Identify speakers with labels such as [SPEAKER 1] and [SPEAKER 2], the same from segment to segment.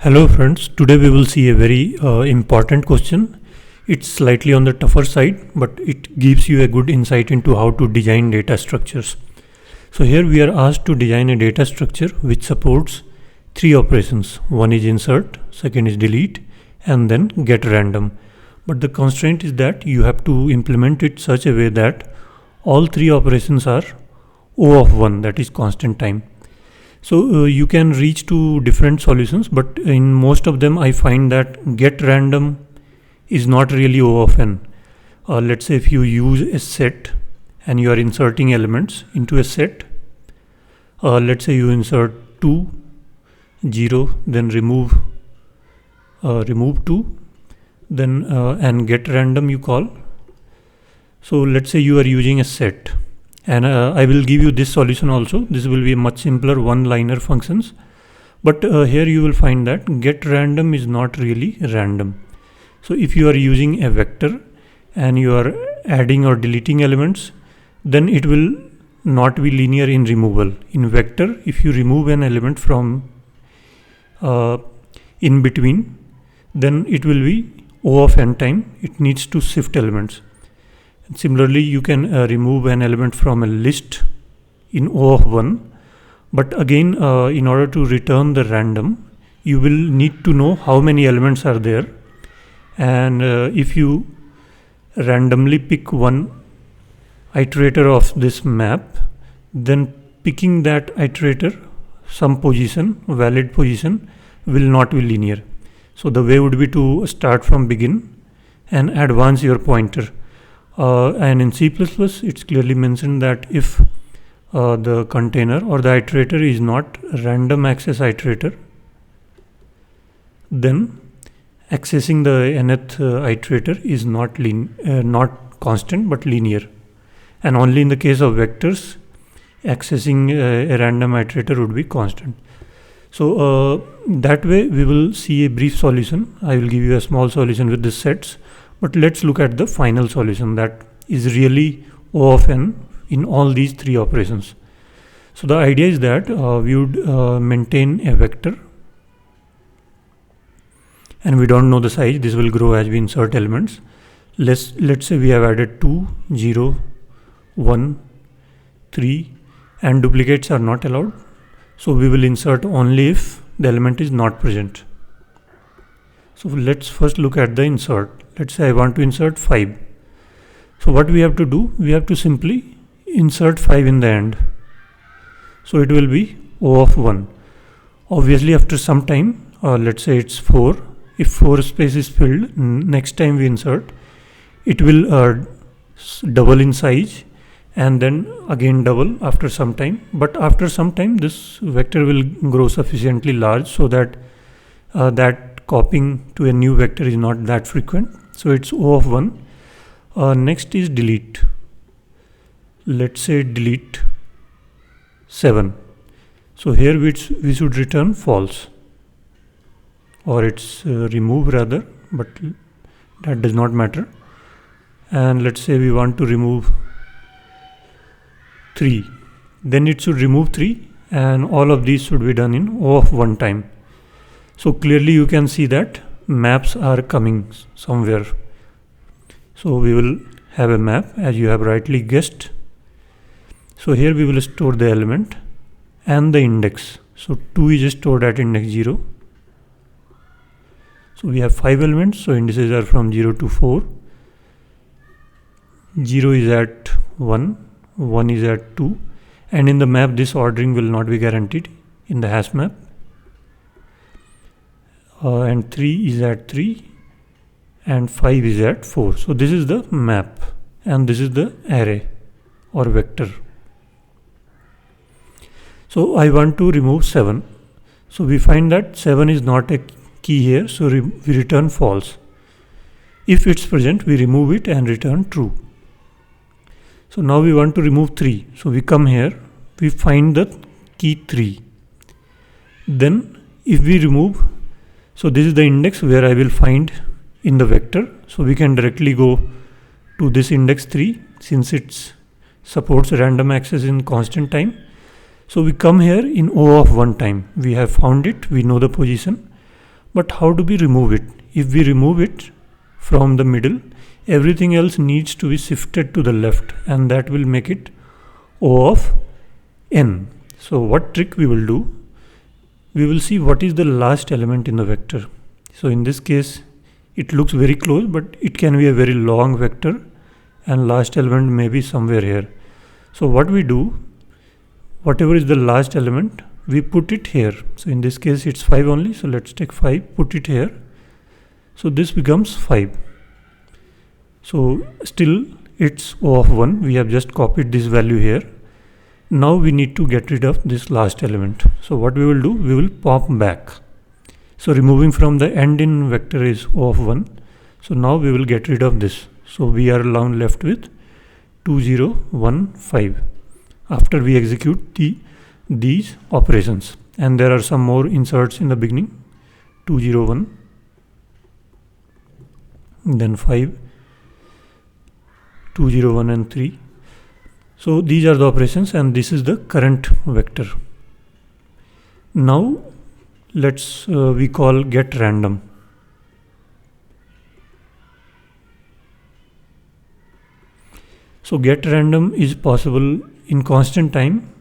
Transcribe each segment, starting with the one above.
[SPEAKER 1] Hello friends, today we will see a very important question. It's slightly on the tougher side, but it gives you a good insight into how to design data structures. So here we are asked to design a data structure which supports three operations. One is insert, second is delete, and then get random. But the constraint is that you have to implement it such a way that all three operations are O of 1, that is constant time. So you can reach to different solutions, but in most of them I find that get random is not really O of n. Let's say if you use a set and you are inserting elements into a set, let's say you insert 2, 0, then remove 2, then and get random you call. So let's say you are using a set. And I will give you this solution also. This will be much simpler one-liner functions. But here you will find that get random is not really random. So if you are using a vector and you are adding or deleting elements, then it will not be linear in removal. In vector, if you remove an element from in between, then it will be O of n time. It needs to shift elements. Similarly, you can remove an element from a list in O of 1, but again in order to return the random, you will need to know how many elements are there, and if you randomly pick one iterator of this map, then picking that iterator, some position, valid position, will not be linear. So the way would be to start from begin and advance your pointer. And in C++, it's clearly mentioned that if the container or the iterator is not random access iterator, then accessing the nth iterator is not constant but linear. And only in the case of vectors, accessing a random iterator would be constant. So that way we will see a brief solution. I will give you a small solution with the sets. But let's look at the final solution that is really O of n in all these three operations. So the idea is that we would maintain a vector, and we don't know the size. This will grow as we insert elements. Let's say we have added 2, 0, 1, 3, and duplicates are not allowed. So we will insert only if the element is not present. So let's first look at the insert. Let's say I want to insert 5. So what we have to do, we have to simply insert 5 in the end. So it will be O of 1. Obviously after some time, let's say it's 4. If 4 space is filled, next time we insert, it will double in size and then again double after some time. But after some time, this vector will grow sufficiently large so that that copying to a new vector is not that frequent. So it's O of 1. Next is delete. Let's say delete 7. So here we should return false, or it's remove rather, but that does not matter. And let's say we want to remove 3. Then it should remove 3, and all of these should be done in O of 1 time. So clearly you can see that maps are coming somewhere. So we will have a map as you have rightly guessed. So here we will store the element and the index. So 2 is stored at index 0. So we have 5 elements. So indices are from 0 to 4. 0 is at 1. 1 is at 2. And in the map this ordering will not be guaranteed in the hash map. And 3 is at 3 and 5 is at 4. So this is the map and this is the array or vector. So I want to remove 7. So we find that 7 is not a key here, so we return false. If it's present, we remove it and return true. So now we want to remove 3. So we come here, we find the key 3. Then if we remove, so this is the index where I will find in the vector. So we can directly go to this index 3 since it supports random access in constant time. So we come here in O of 1 time. We have found it, we know the position. But how do we remove it? If we remove it from the middle, everything else needs to be shifted to the left, and that will make it O of n. So what trick we will do? We will see what is the last element in the vector. So in this case, it looks very close, but it can be a very long vector, and last element may be somewhere here. So what we do, whatever is the last element, we put it here. So in this case it's 5 only, so let's take 5, put it here. So this becomes 5. So still it's O of 1, we have just copied this value here. Now we need to get rid of this last element. So what we will do, we will pop back. So removing from the end in vector is O of 1. So now we will get rid of this. So we are now left with 2 0 1 5 after we execute these operations. And there are some more inserts in the beginning, 2 0 1, then 5, 2 0 1 and 3. So these are the operations, and this is the current vector. Now let's we call get random. So get random is possible in constant time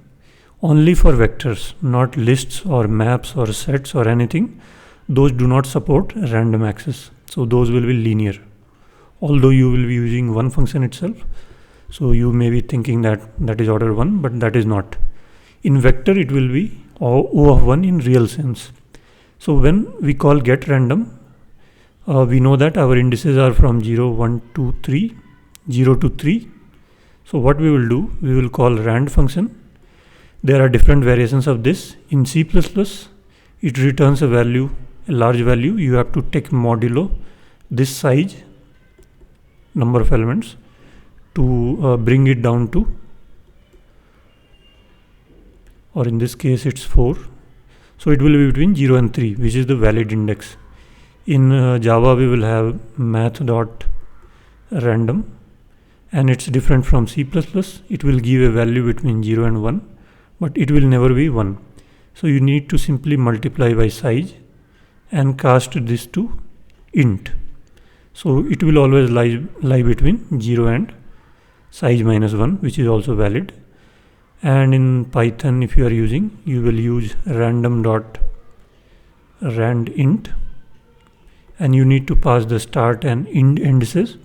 [SPEAKER 1] only for vectors, not lists or maps or sets or anything. Those do not support random access, so those will be linear, although you will be using one function itself. So you may be thinking that that is order 1, but that is not. In vector it will be O of 1 in real sense. So when we call get random, we know that our indices are from 0 1 2 3, 0 to 3. So what we will do, we will call rand function. There are different variations of this. In C++, it returns a value, a large value. You have to take modulo this size, number of elements, to bring it down to, or in this case it's 4. So it will be between 0 and 3, which is the valid index. In Java we will have math.random, and it's different from C++. It will give a value between 0 and 1, but it will never be 1. So you need to simply multiply by size and cast this to int. So it will always lie between 0 and size minus 1, which is also valid. And in Python, if you are using, you will use random.randint, and you need to pass the start and end indices.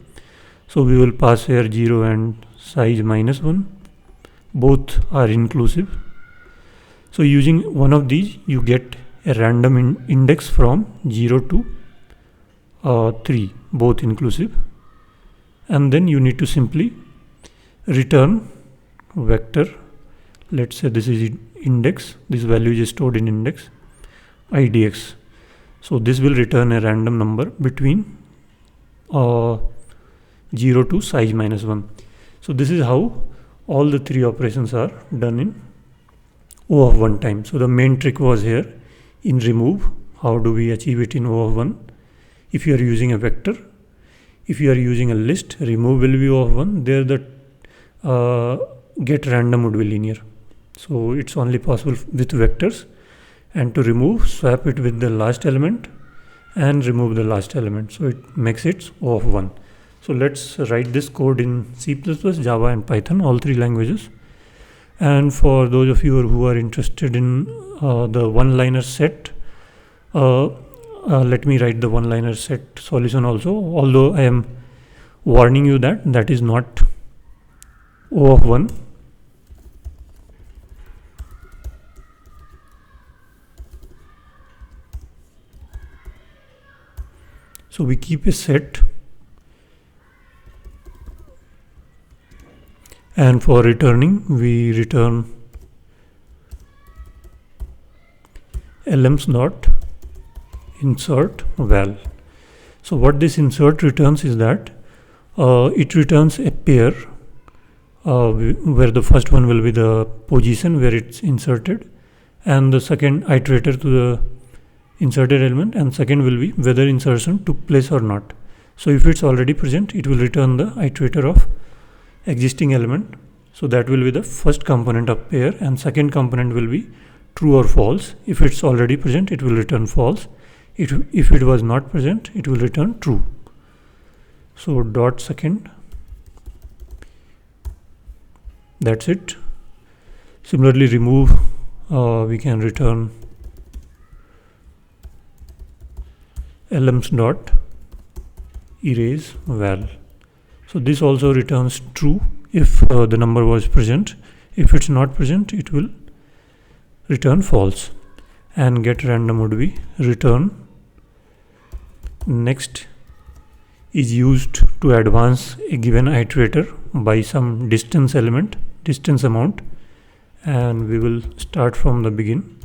[SPEAKER 1] So we will pass here 0 and size minus 1. Both are inclusive. So using one of these, you get a random index from 0 to 3, both inclusive. And then you need to simply return vector. Let's say this is index, this value is stored in index idx. So this will return a random number between 0 to size minus 1. So this is how all the three operations are done in O of 1 time. So the main trick was here in remove. How do we achieve it in O of 1? If you are using a vector, if you are using a list, remove will be O of 1. There the get random would be linear. So it's only possible with vectors. And to remove, swap it with the last element and remove the last element. So it makes it O of 1. So let's write this code in C++, Java and Python, all three languages. And for those of you who are interested in the one-liner set, let me write the one-liner set solution also, although I am warning you that that is not O of 1. So we keep a set, and for returning we return lms.insert val. So what this insert returns is that it returns a pair where the first one will be the position where it's inserted, and the second iterator to the inserted element, and second will be whether insertion took place or not. So if it's already present, it will return the iterator of existing element. So that will be the first component of pair, and second component will be true or false. If it's already present, it will return false. If it was not present, it will return true. So dot second, that's it. Similarly, remove, we can return lms dot erase val. So this also returns true if the number was present. If it's not present, it will return false. And get random would be return next is used to advance a given iterator by some distance amount, and we will start from the begin.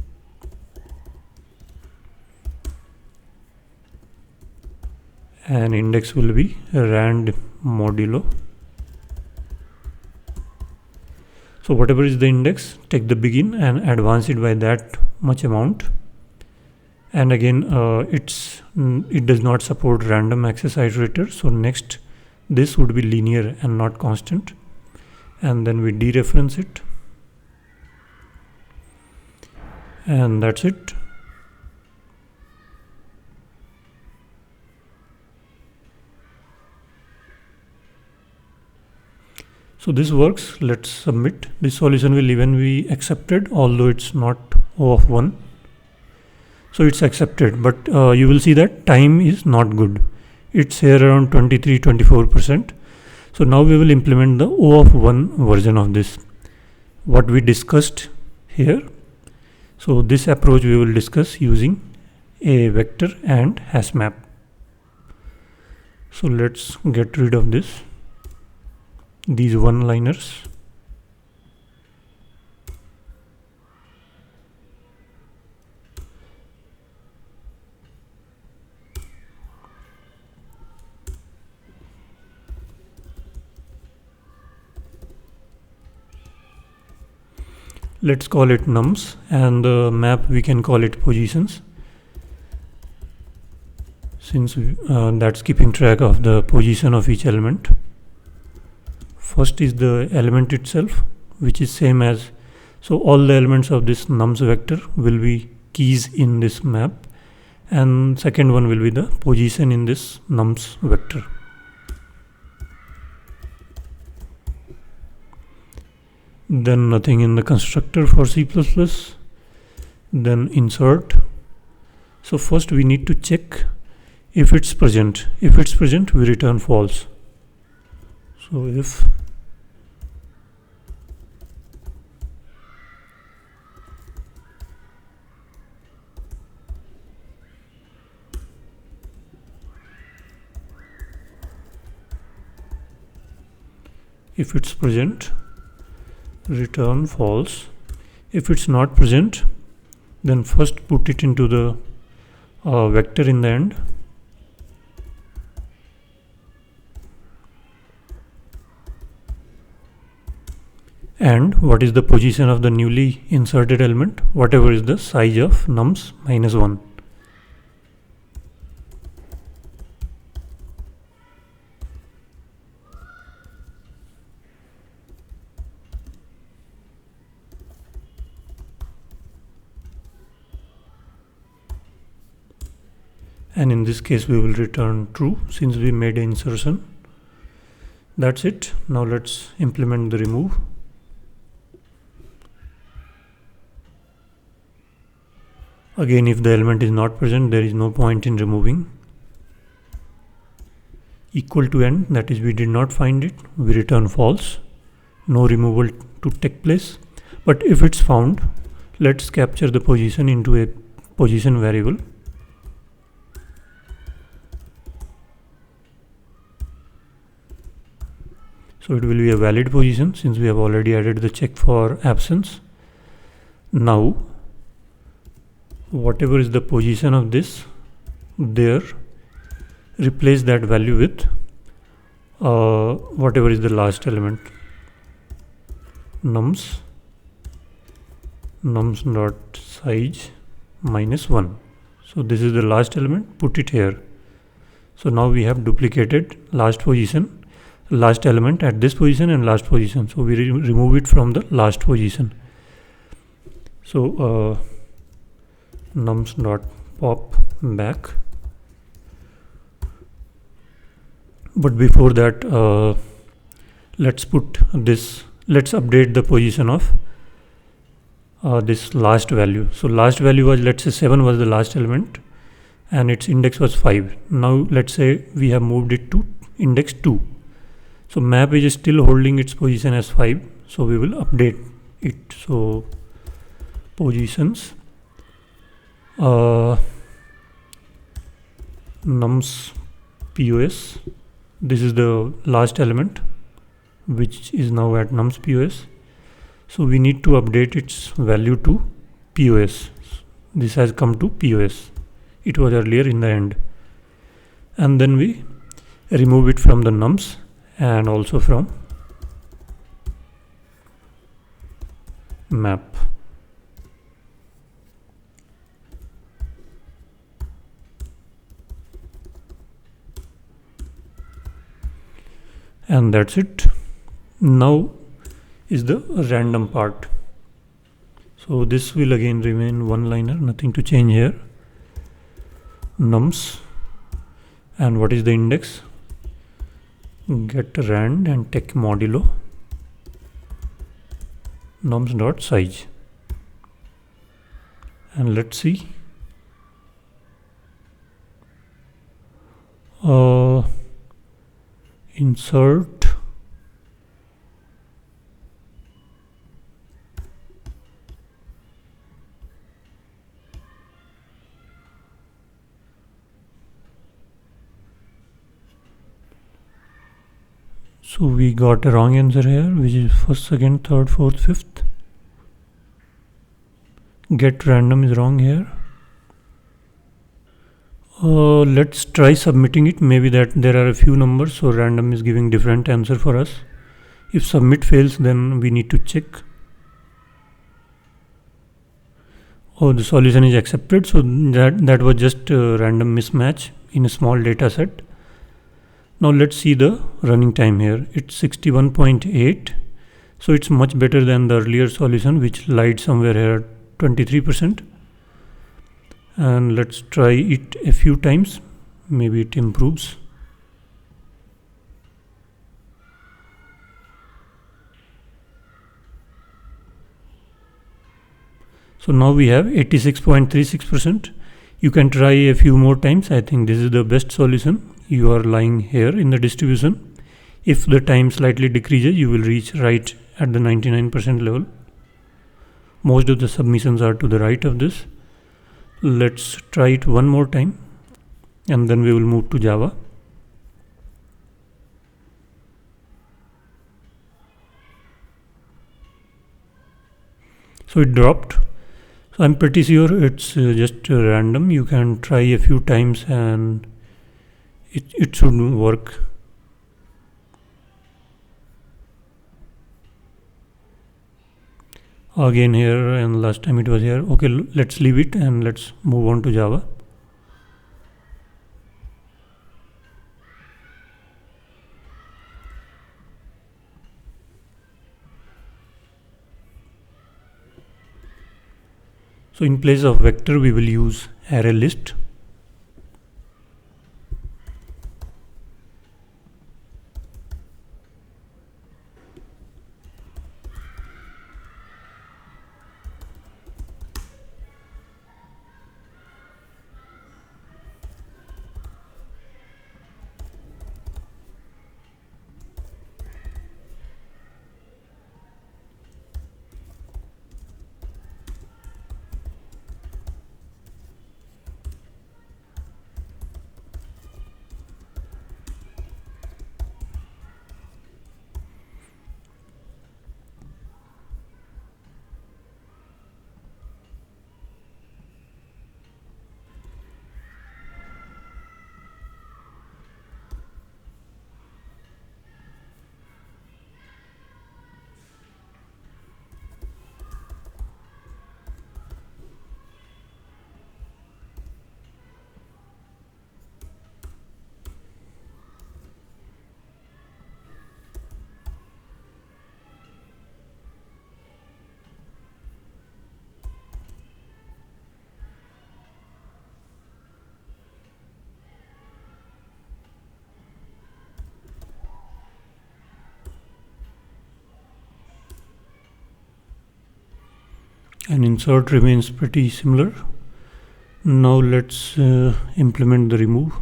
[SPEAKER 1] And index will be rand modulo. So whatever is the index, take the begin and advance it by that much amount. And again, it does not support random access iterator. So next, this would be linear and not constant. And then we dereference it. And that's it. So this works. Let's submit. This solution will even be accepted, although it's not O of 1. So it's accepted, but you will see that time is not good. It's here around 23-24%. So now we will implement the O of 1 version of this, what we discussed here. So this approach we will discuss using a vector and hash map. So let's get rid of these one-liners. Let's call it nums, and the map we can call it positions, since that's keeping track of the position of each element. First is the element itself, which is same as, so all the elements of this nums vector will be keys in this map, and second one will be the position in this nums vector. Then nothing in the constructor for C++. Then insert. So first we need to check if it's present. If it's present, we return false. So if it's present, return false. If it's not present, then first put it into the vector in the end. And what is the position of the newly inserted element? Whatever is the size of nums minus 1. And in this case we will return true since we made an insertion. That's it. Now let's implement the remove. Again, if the element is not present, there is no point in removing. Equal to end, that is we did not find it, we return false. No removal to take place. But if it's found, let's capture the position into a position variable. So it will be a valid position since we have already added the check for absence. Now, whatever is the position of this, there, replace that value with whatever is the last element, nums dot size minus 1. So this is the last element, put it here. So now we have duplicated last element at this position and last position. So we remove it from the last position. So nums dot pop back. But before that, let's update the position of this last value. So last value was, let's say 7 was the last element and its index was 5. Now let's say we have moved it to index 2. So map is still holding its position as 5. So we will update it. So positions, nums POS. This is the last element which is now at nums POS. So we need to update its value to POS. This has come to POS. It was earlier in the end. And then we remove it from the nums and also from map. And that's it. Now is the random part. So this will again remain one liner, nothing to change here. Nums, and what is the index? Get rand and take modulo nums dot size. And let's see. Insert So we got a wrong answer here, which is first, second, third, fourth, fifth. Get random is wrong here. Let's try submitting it. Maybe that there are a few numbers, so random is giving different answer for us. If submit fails, then we need to check. Oh, the solution is accepted. So that was just a random mismatch in a small data set. Now let's see the running time here. It's 61.8. So it's much better than the earlier solution, which lied somewhere here 23%. And let's try it a few times. Maybe it improves. So now we have 86.36%. You can try a few more times. I think this is the best solution. You are lying here in the distribution. If the time slightly decreases, you will reach right at the 99% level. Most of the submissions are to the right of this. Let's try it one more time and then we will move to Java. So it dropped. So I'm pretty sure it's just random. You can try a few times and it should work. Again here, and last time it was here. Okay, let's leave it and let's move on to Java. So in place of vector, we will use array list. and insert remains pretty similar. Now let's implement the remove.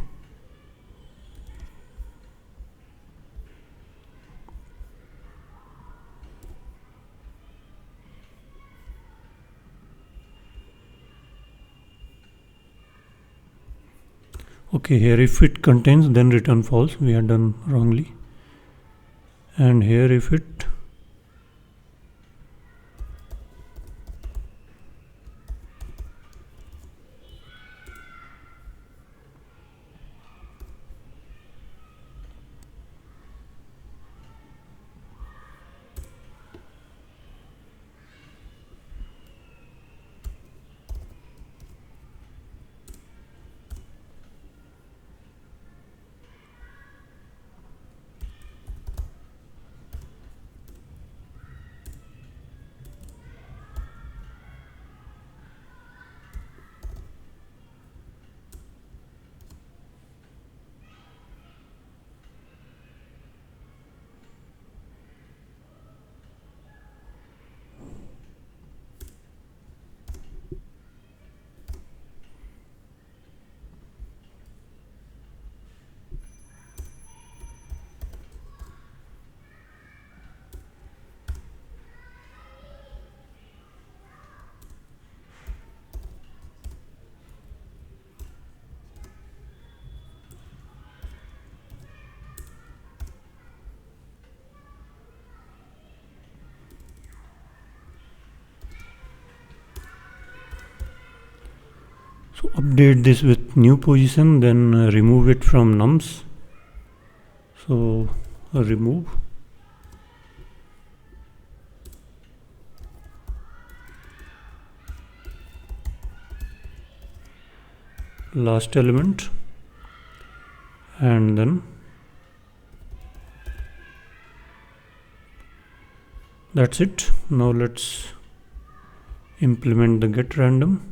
[SPEAKER 1] Okay, here if it contains, then return false. We had done wrongly. And here if it so update this with new position, then remove it from nums. So remove. Last element, and then that's it. Now let's implement the get random.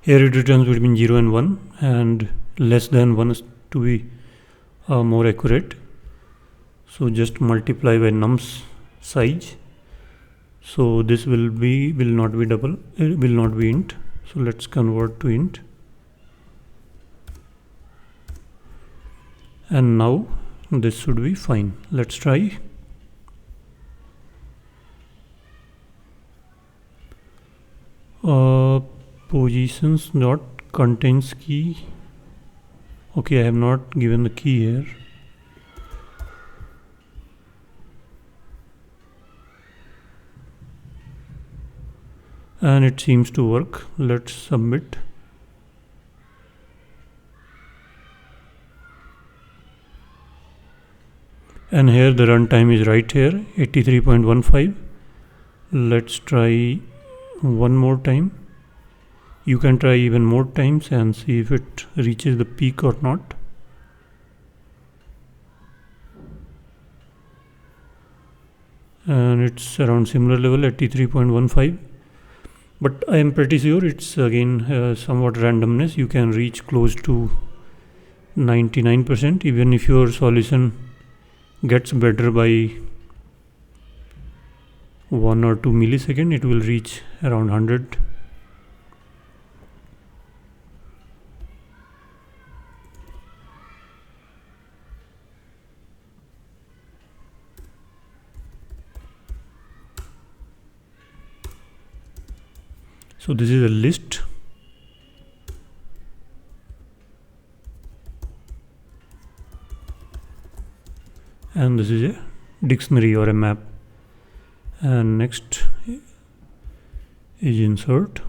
[SPEAKER 1] Here it returns between 0 and 1, and less than 1 is to be more accurate. So just multiply by nums size. So this will not be double, it will not be int. So let's convert to int. And now this should be fine. Let's try. Positions dot contains key. Okay, I have not given the key here. And it seems to work. Let's submit. And here the runtime is right here, 83.15. Let's try one more time. You can try even more times and see if it reaches the peak or not. And it's around similar level, 83.15. But I am pretty sure it's again somewhat randomness. You can reach close to 99%. Even if your solution gets better by 1 or 2 milliseconds, it will reach around 100. So this is a list. And this is a dictionary or a map. And next is insert.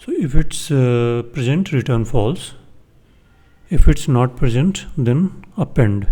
[SPEAKER 1] So if it's present, return false. If it's not present, then append.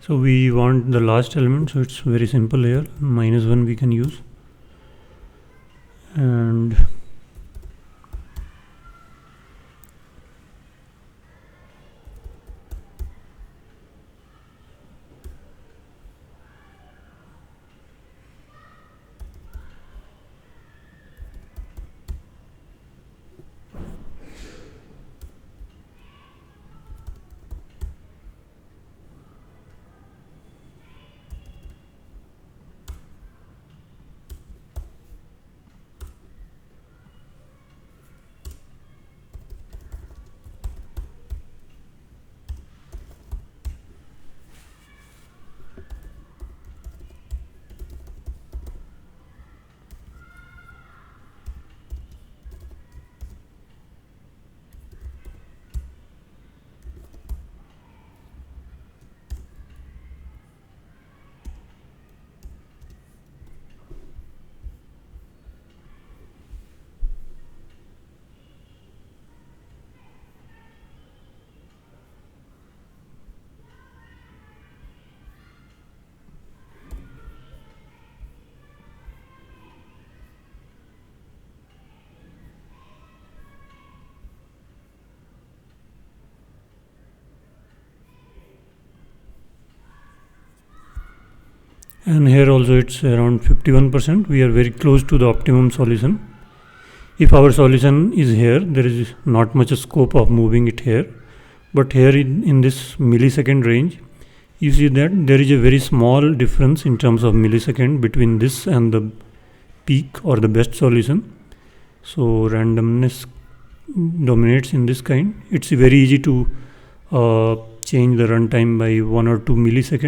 [SPEAKER 1] So we want the last element, so it's very simple here. -1 we can use, and here also it's around 51%. We are very close to the optimum solution. If our solution is here, there is not much scope of moving it here, but here in this millisecond range, you see that there is a very small difference in terms of millisecond between this and the peak or the best solution. So randomness dominates in this kind. It's very easy to change the runtime by 1 or 2 milliseconds.